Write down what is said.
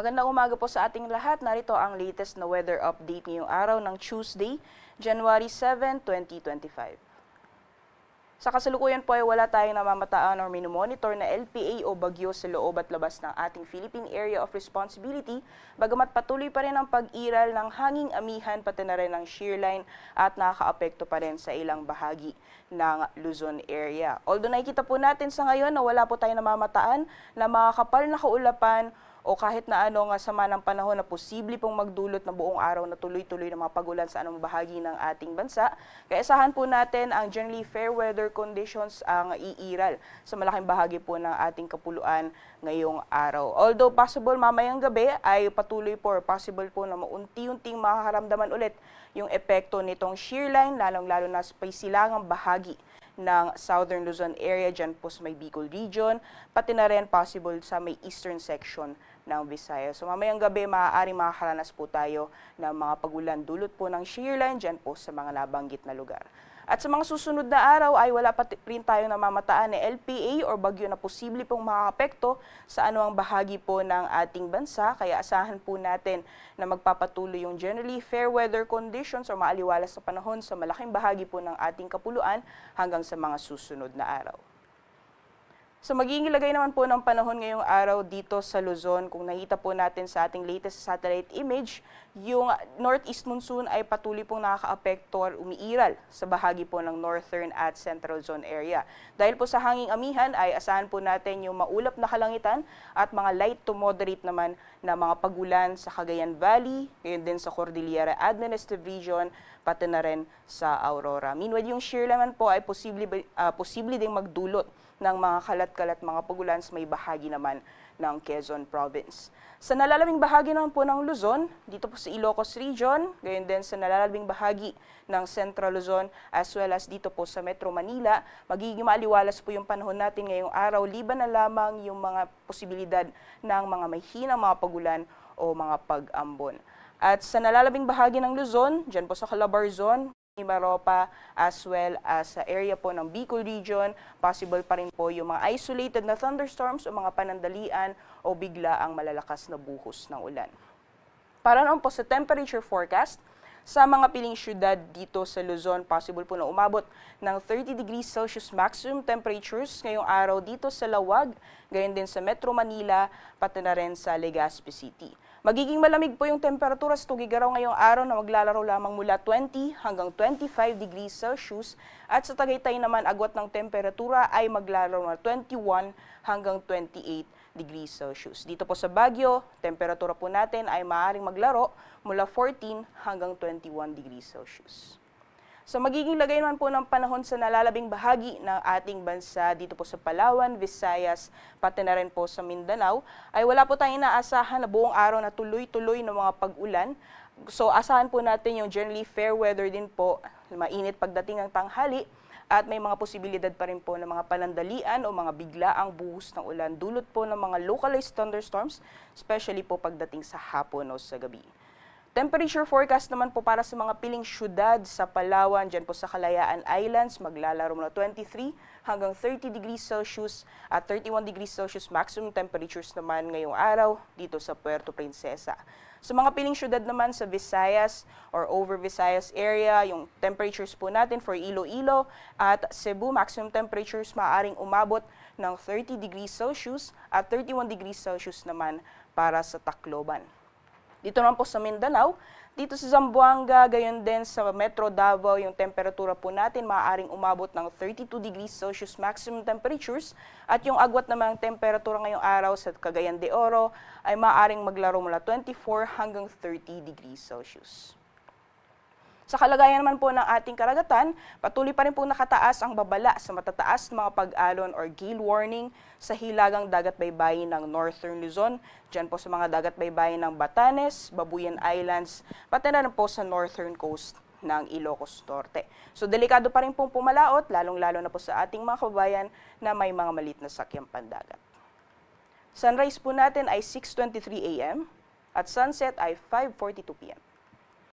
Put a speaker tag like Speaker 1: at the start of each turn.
Speaker 1: Magandang umaga po sa ating lahat. Narito ang latest na weather update ngayong araw ng Tuesday, January 7, 2025. Sa kasalukuyan po ay wala tayong namamataan or minomonitor na LPA o bagyo sa loob at labas ng ating Philippine Area of Responsibility, bagamat patuloy pa rin ang pag-iral ng hanging amihan pati na rin ng shear line at nakakaapekto pa rin sa ilang bahagi ng Luzon area. Although nakikita po natin sa ngayon na wala po tayong namamataan na mga kapal na kaulapan o kahit na ano nga sama ng panahon na posible pong magdulot na buong araw na tuloy-tuloy ng mga pagulan sa anong bahagi ng ating bansa, kaisahan po natin ang generally fair weather conditions ang iiral sa malaking bahagi po ng ating kapuluan ngayong araw. Although possible mamayang gabi ay patuloy po or possible po na maunti-unting makakaramdaman ulit yung epekto nitong shear line, lalong-lalo na sa silangang bahagi ng Southern Luzon area, dyan po sa may Bicol region, pati na rin possible sa may eastern section ng Visayas. So mamayang gabi, maaaring makakaranas po tayo ng mga pagulan dulot po ng shear line dyan po sa mga nabanggit na lugar. At sa mga susunod na araw ay wala pa rin tayong namamataan na LPA or bagyo na posible pong makakapekto sa anuang bahagi po ng ating bansa. Kaya asahan po natin na magpapatuloy yung generally fair weather conditions o maaliwalas sa panahon sa malaking bahagi po ng ating kapuluan hanggang sa mga susunod na araw. So magiging lagay naman po ng panahon ngayong araw dito sa Luzon. Kung nakita po natin sa ating latest satellite image, yung northeast monsoon ay patuloy pong nakakaapekto or umiiral sa bahagi po ng northern at central zone area. Dahil po sa hanging amihan ay asahan po natin yung maulap na kalangitan at mga light to moderate naman na mga pagulan sa Cagayan Valley, ngayon din sa Cordillera Administrative Region, pati na rin sa Aurora. Meanwhile, yung shear naman po ay posible ding magdulot ng mga kalat-kalat mga pagulan sa may bahagi naman ng Quezon Province. Sa nalalaming bahagi naman po ng Luzon, dito po sa Ilocos Region, gayon din sa nalalaming bahagi ng Central Luzon as well as dito po sa Metro Manila, magiging maaliwalas po yung panahon natin ngayong araw, liban na lamang yung mga posibilidad ng mga mahinang mga pagulan o mga pag-ambon. At sa nalalabing bahagi ng Luzon, dyan po sa Calabarzon, Mimaropa, as well as sa area po ng Bicol Region, possible pa rin po yung mga isolated na thunderstorms o mga panandalian o bigla ang malalakas na buhos ng ulan. Para naman po sa temperature forecast, sa mga piling syudad dito sa Luzon, possible po na umabot ng 30 degrees Celsius maximum temperatures ngayong araw dito sa Lawag, gayon din sa Metro Manila, pati na rin sa Legazpi City. Magiging malamig po yung temperatura sa Tugigaraw ngayong araw na maglalaro lamang mula 20 hanggang 25 degrees Celsius at sa Tagaytay naman agwat ng temperatura ay maglalaro na 21 hanggang 28 degrees Celsius. Dito po sa Baguio, temperatura po natin ay maaaring maglaro mula 14 hanggang 21 degrees Celsius. So magiging lagay naman po ng panahon sa nalalabing bahagi ng ating bansa dito po sa Palawan, Visayas, pati na rin po sa Mindanao, ay wala po tayong inaasahan na buong araw na tuloy-tuloy ng mga pag-ulan. So asahan po natin yung generally fair weather din po, mainit pagdating ng tanghali, at may mga posibilidad pa rin po ng mga panandalian o mga biglaang buhos ng ulan, dulot po ng mga localized thunderstorms, especially po pagdating sa hapon o sa gabi. Temperature forecast naman po para sa mga piling syudad sa Palawan, dyan po sa Kalayaan Islands, maglalaro mula 23 hanggang 30 degrees Celsius at 31 degrees Celsius maximum temperatures naman ngayong araw dito sa Puerto Princesa. Sa mga piling syudad naman sa Visayas or over Visayas area, yung temperatures po natin for Iloilo at Cebu, maximum temperatures maaaring umabot ng 30 degrees Celsius at 31 degrees Celsius naman para sa Tacloban. Dito naman po sa Mindanao, dito sa Zamboanga, gayon din sa Metro Davao, yung temperatura po natin maaaring umabot ng 32 degrees Celsius maximum temperatures at yung agwat naman ng temperatura ngayong araw sa Cagayan de Oro ay maaaring maglaro mula 24 hanggang 30 degrees Celsius. Sa kalagayan naman po ng ating karagatan, patuloy pa rin po nakataas ang babala sa matataas mga pag-alon or gale warning sa hilagang dagat baybayin ng Northern Luzon, dyan po sa mga dagat baybayin ng Batanes, Babuyan Islands, pati na rin po sa northern coast ng Ilocos Norte. So delikado pa rin pong pumalaot, lalong-lalo na po sa ating mga kababayan na may mga maliit na sakyang pandagat. Sunrise po natin ay 6:23 AM at sunset ay 5:42 PM.